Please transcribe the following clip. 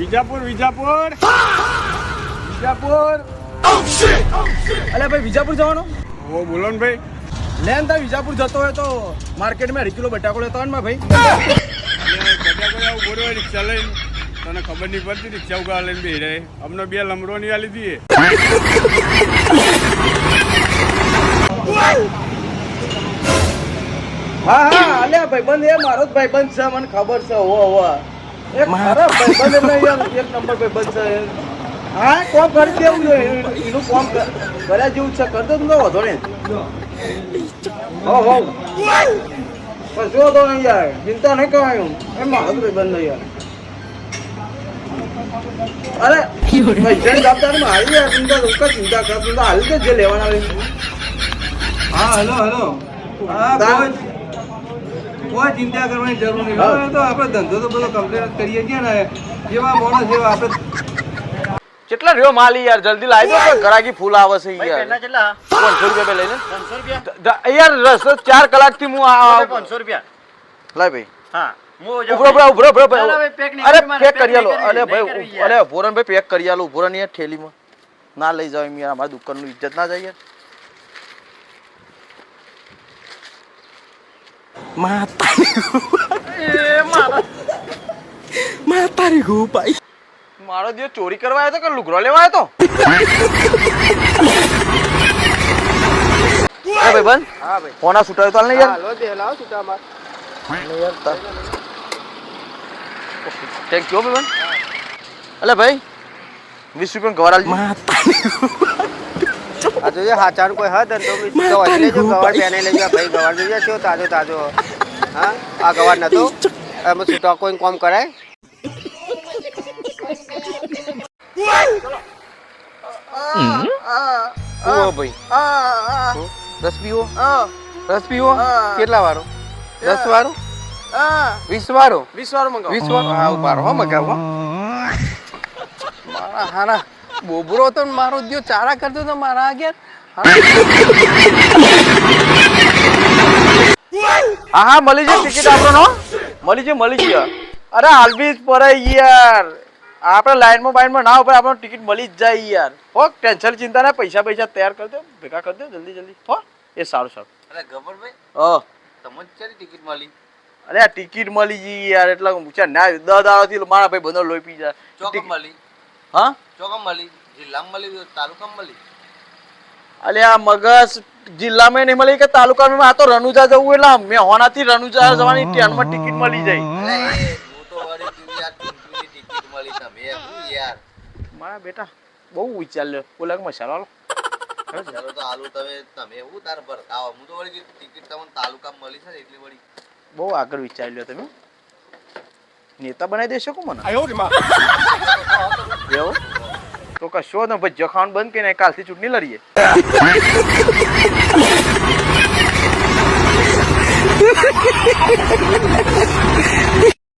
વિજાપુર વિજાપુર વિજાપુર. અલે ભાઈ વિજાપુર જવાનું? ઓ બોલો ને ભાઈ. લેન તા વિજાપુર જતો હોય તો માર્કેટમાં 2 કિલો બટાકો લેતો હોય ને ભાઈ. બટાકો ઉભો રહ્યો રિક્ષા લઈને, તને ખબર નહીં પડતી રિક્ષા ઉગા લઈને બે રહે. અમને 2 લમરો ની આલી દીએ. હા હા અલે ભાઈબંધ એ મારો જ ભાઈબંધ છે, મને ખબર છે. હો એક મારો ભાઈબંધ એટલે યાર એક નંબર ભાઈબંધ છે. હા કોમ કરી દેવું જોઈએ, એનું કોમ કર્યા જેવું છે. કરતો તું તો વધો ને. હો કશો તો નહીં યાર, ચિંતા નહીં કરાયું. એ મારો જ ભાઈબંધ નહીં યાર. અરે પૈસાની જવાબદારી મારી યાર, તું તો ચિંતા કર. તું તો હાલ કે જે લેવાના આવે. હા હેલો હા કોઈ ચિંતા કરવાની જરૂર નહીં. તો આપણે ધંધો તો બધો કમ્પ્લીટ કરીએ છીએ ને, જેવા મોણસ જેવા આપણે. કેટલા રહ્યો માલી યાર, જલ્દી લાવી દો. ગરાકી ફૂલ આવે છે યાર. કેટલા 500 રૂપિયા લઈ લે. 500 રૂપિયા યાર રસ 4 કલાક થી હું 500 રૂપિયા. લાય ભાઈ. હા ઉભરો પેક નહીં અરે કરવી મારે, પેક કરી આલો. નહીં અરે કરવી ભાઈ યાર. અરે ભોરન ભાઈ પેક કરી આલો. ભોરન યાર થેલીમાં ના લઈ જાવ યાર, અમારી દુકાનનું ઇજ્જત ના જાય યાર. મારો દિયો ચોરી કરવા આવ્યો તો કે લુગરો લેવા આવ્યો તો? અરે ભાઈ બંધ. હા ભાઈ ફોના છૂટાયો તો હાલ ને યાર. હાલો દે લાવ સીધા માર. થેન્ક યુ ભાઈ બંધ. અલે ભાઈ 20 રૂપિયા ગવાર આલજો. આ જોજે હાચાનું કોઈ હદ તો વાંચી લેજો. ગવાર બેને લેજો ભાઈ. ગવાર જોજે છો તાજો તાજો. હા આ ગવાર નતો એમાં છૂટા કોઈ કોમ કરાય. ઓ ભાઈ રસ પીવો. રસ પીવો. કેટલા વાળો? 10 વાળો? 20 વાળો? 20 વાળો મંગાવો. 20 વાળો? હા ઉભારો હો મગાવો. મારા હારા બોબરો તો મારો દિયો ચારા કરતો તો મારા આગળ. હા હા મળી જાય ટિકિટ આપણો. મળી જાય. અરે હાલબી પર યાર, આપણે લાઈનમાં બાઈનમાં ના ઉપર આપણને ટિકિટ મળી જ જાય યાર. હો ટેન્શન ચિંતા ના. પૈસા તૈયાર કરી દો, ભેગા કરી દો જલ્દી હો. એ સારું. અરે ગબરભાઈ હા તમને ક્યારે ટિકિટ મળી? અરે આ ટિકિટ મળી ગઈ યાર, એટલે પૂછ્યા ના 10 દાડાથી મારા ભાઈ બંધો લોહી પી જાય. ચોકમ મળી? હા ચોકમ મળી? જિલ્લામાં મળી? તાલુકામાં મળી? અલે આ મગજ જિલ્લામાં નહીં મળી કે તાલુકામાં? આ તો રણુજા જવું એટલે મેહોણાથી રણુજા જવાની ટ્રેનમાં ટિકિટ મળી જાય. અરે હું તો વળી યાર ટિકિટ મળી તમે હું યાર. મારા બેટા બહુ વિચાર લ્યો. બોલા કે મસાલો હાલો. ચાલો તો આલુ તમે હું તાર ભરતા હું તો વળી ટિકિટ તમને તાલુકામાં મળી છે ને એટલે વળી બહુ આગળ વિચારી લ્યો તમે. નેતા બનાવી દેશો કો મને? એવું તો કશો ને ભજ્જો ખાવાનું બંધ કરીને કાલથી ચૂંટણી લડીએ.